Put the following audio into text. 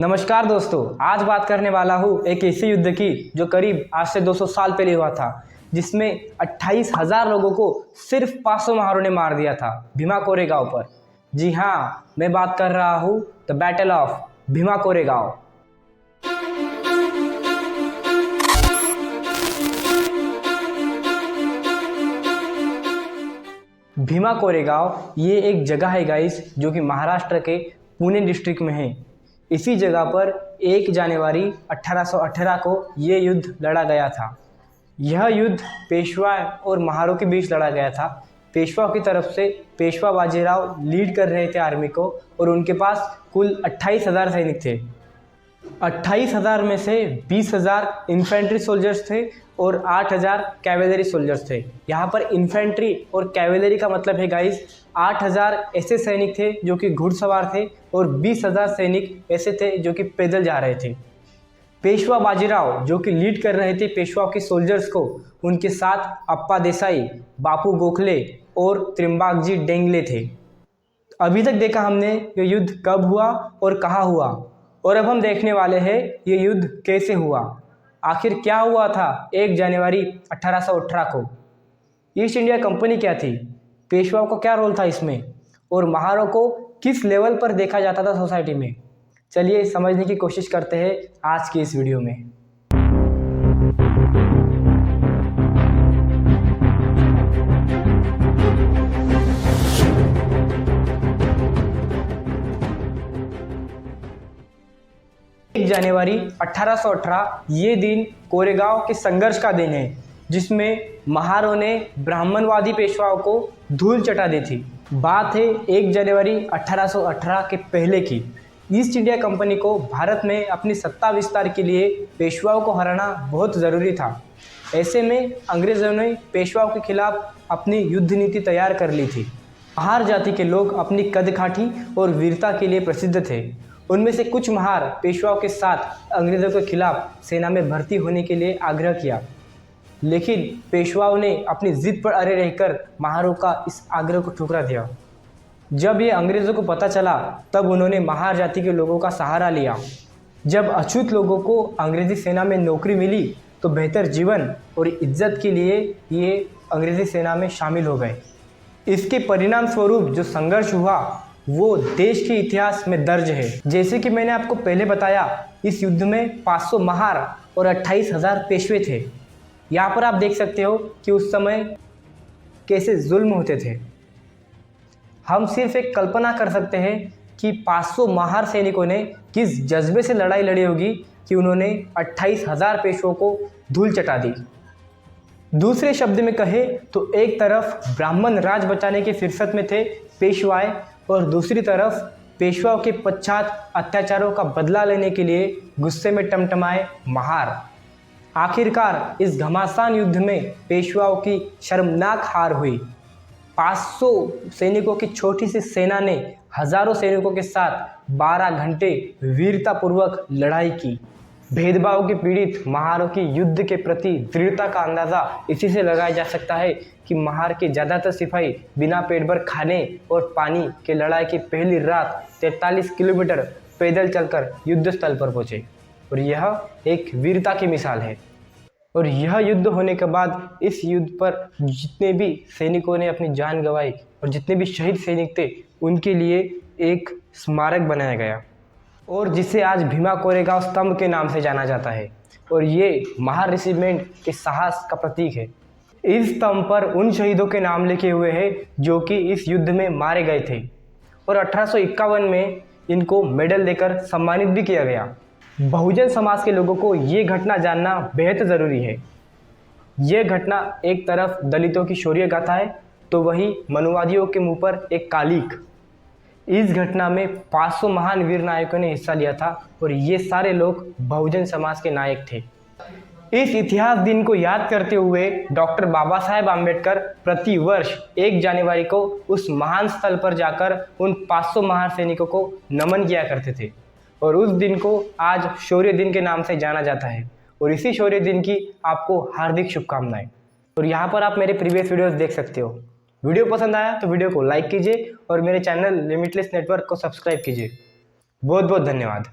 नमस्कार दोस्तों, आज बात करने वाला हूँ एक ऐसे युद्ध की जो करीब आज से 200 साल पहले हुआ था, जिसमें 28,000 लोगों को सिर्फ 500 महारों ने मार दिया था भीमा कोरेगांव पर। जी हाँ, मैं बात कर रहा हूँ the battle of Bhima Koregaon. Bhima Koregaon ये एक जगह है गाइस, जो कि महाराष्ट्र के पुणे डिस्ट्रिक्ट में है। इसी जगह पर 1 जनवरी 1818 को ये युद्ध लड़ा गया था। यह युद्ध पेशवा और महारों के बीच लड़ा गया था। पेशवा की तरफ से पेशवा बाजीराव लीड कर रहे थे आर्मी को, और उनके पास कुल 28,000 सैनिक थे। 28,000 में से 20,000 इन्फेंट्री सोल्जर्स थे और 8,000 कैवेलरी सोल्जर्स थे। यहाँ पर इन्फेंट्री और कैवेलरी का मतलब है गाइस, 8,000 ऐसे सैनिक थे जो कि घुड़सवार थे और 20,000 सैनिक ऐसे थे जो कि पैदल जा रहे थे। पेशवा बाजीराव जो कि लीड कर रहे थे पेशवा के सोल्जर्स को, उनके साथ अप्पा देसाई, बापू गोखले और त्रिम्बाकजी डेंगले थे। अभी तक देखा हमने ये युद्ध कब हुआ और कहाँ हुआ, और अब हम देखने वाले हैं ये युद्ध कैसे हुआ। आखिर क्या हुआ था 1 जनवरी 1818 को। ईस्ट इंडिया कंपनी क्या थी, पेशवाओं का क्या रोल था इसमें, और महारों को किस लेवल पर देखा जाता था सोसाइटी में। चलिए समझने की कोशिश करते हैं आज की इस वीडियो में। जनवरी 1818 ये दिन कोरेगांव के संघर्ष का दिन है, जिसमें महारों ने ब्राह्मणवादी पेशवाओं को धूल चटा दी थी। बात है 1 जनवरी 1818 के पहले की। ईस्ट इंडिया कंपनी को भारत में अपनी सत्ता विस्तार के लिए पेशवाओं को हराना बहुत ज़रूरी था। ऐसे में अंग्रेज़ों ने पेशवाओं के खिलाफ अपनी युद्ध नीति तैयार कर ली थी। महार जाति के लोग अपनी कदकाठी और वीरता के लिए प्रसिद्ध थे। उनमें से कुछ महार पेशवाओं के साथ अंग्रेज़ों के खिलाफ सेना में भर्ती होने के लिए आग्रह किया, लेकिन पेशवाओं ने अपनी जिद पर अड़े रहकर महारों का इस आग्रह को ठुकरा दिया। जब ये अंग्रेज़ों को पता चला, तब उन्होंने महार जाति के लोगों का सहारा लिया। जब अछूत लोगों को अंग्रेज़ी सेना में नौकरी मिली, तो बेहतर जीवन और इज्जत के लिए ये अंग्रेज़ी सेना में शामिल हो गए। इसके परिणाम स्वरूप जो संघर्ष हुआ वो देश के इतिहास में दर्ज है। जैसे कि मैंने आपको पहले बताया, इस युद्ध में 500 महार और 28,000 पेशवे थे। यहाँ पर आप देख सकते हो कि उस समय कैसे जुल्म होते थे। हम सिर्फ एक कल्पना कर सकते हैं कि 500 महार सैनिकों ने किस जज्बे से लड़ाई लड़ी होगी कि उन्होंने 28,000 पेशवों को धूल चटा दी। दूसरे शब्द में कहे तो एक तरफ ब्राह्मण राज बचाने की फिरसत में थे पेशवाएं, और दूसरी तरफ पेशवाओं के पश्चात अत्याचारों का बदला लेने के लिए गुस्से में टमटमाए महार। आखिरकार इस घमासान युद्ध में पेशवाओं की शर्मनाक हार हुई। 500 सैनिकों की छोटी सी सेना ने हजारों सैनिकों के साथ 12 घंटे वीरतापूर्वक लड़ाई की। भेदभाव के पीड़ित महारों की युद्ध के प्रति दृढ़ता का अंदाज़ा इसी से लगाया जा सकता है कि महार के ज़्यादातर सिपाही बिना पेट भर खाने और पानी के लड़ाई की पहली रात 43 किलोमीटर पैदल चलकर युद्ध स्थल पर पहुँचे, और यह एक वीरता की मिसाल है। और यह युद्ध होने के बाद इस युद्ध पर जितने भी सैनिकों ने अपनी जान गंवाई और जितने भी शहीद सैनिक थे, उनके लिए एक स्मारक बनाया गया, और जिसे आज भीमा कोरेगांव स्तंभ के नाम से जाना जाता है। और ये महार रेजिमेंट के साहस का प्रतीक है। इस स्तंभ पर उन शहीदों के नाम लिखे हुए हैं जो कि इस युद्ध में मारे गए थे, और 1851 में इनको मेडल देकर सम्मानित भी किया गया। बहुजन समाज के लोगों को ये घटना जानना बेहद ज़रूरी है। ये घटना एक तरफ दलितों की शौर्य गाथा है, तो वही मनुवादियों के मुंह पर एक कालिक। इस घटना में 500 महान वीर नायकों ने हिस्सा लिया था, और ये सारे लोग बहुजन समाज के नायक थे। इस इतिहास दिन को याद करते हुए डॉक्टर बाबा साहेब आम्बेडकर प्रति वर्ष 1 जनवरी को उस महान स्थल पर जाकर उन 500 महान सैनिकों को नमन किया करते थे, और उस दिन को आज शौर्य दिन के नाम से जाना जाता है। और इसी शौर्य दिन की आपको हार्दिक शुभकामनाएं। और यहाँ पर आप मेरे प्रीवियस वीडियोस देख सकते हो। वीडियो पसंद आया तो वीडियो को लाइक कीजिए और मेरे चैनल लिमिटलेस नेटवर्क को सब्सक्राइब कीजिए। बहुत बहुत धन्यवाद।